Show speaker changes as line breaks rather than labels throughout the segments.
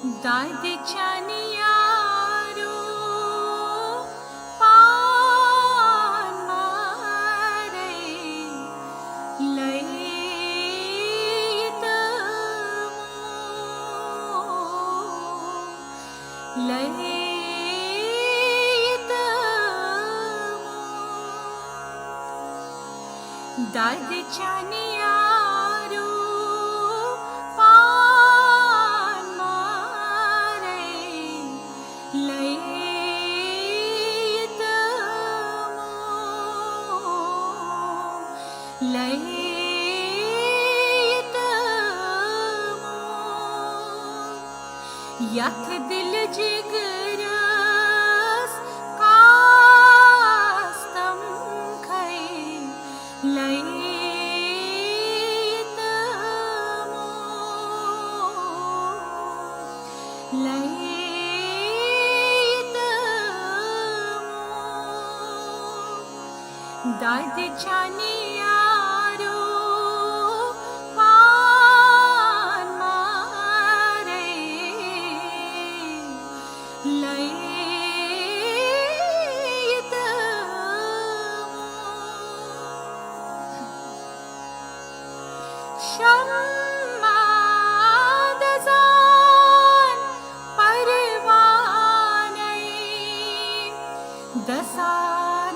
दादीच्या नियारो पान मारे लयित दादीच्या नियारो पान मारे लयित यख दिल जिगरस कास्तम खै लयित दादीच्या नियारो पान मारे लयित शम्मादजान परवाने दसान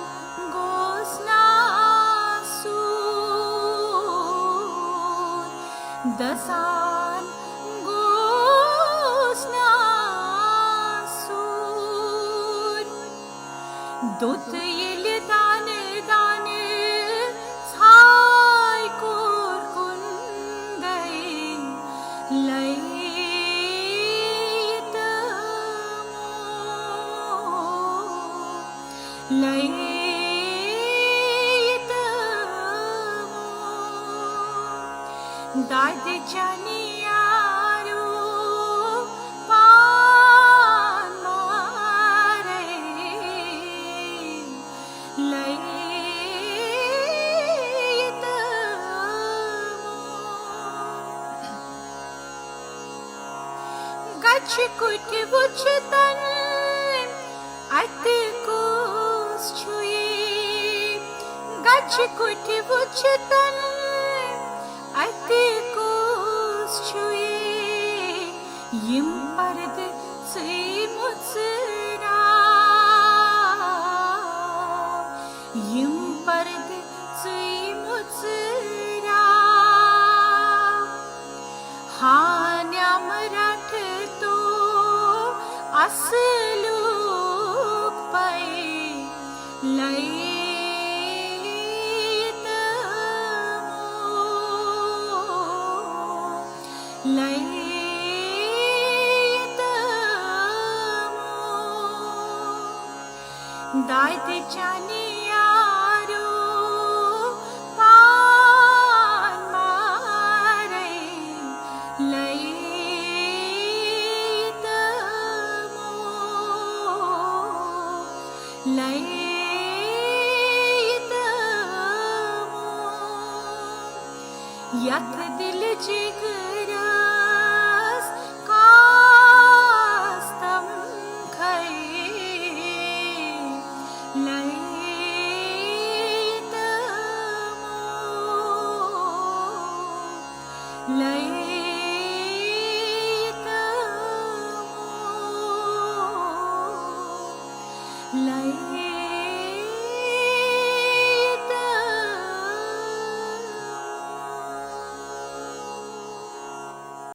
दसान गोस्नासूर दुत येले दाने दाने छाय कोर कुंदै लयित दादीच्या नियारो पान मारे लयित गच्छ कुट वुचतन अतकोस छुये गच्छ कुट वुचतन अतकोस छुये यिम पर्द से मुत्सरा यिम पर्द से मुत्सरा हान्याम रट तो असलूक पै दादीच्या नियारो पान मारे लयित यख दिल जिगर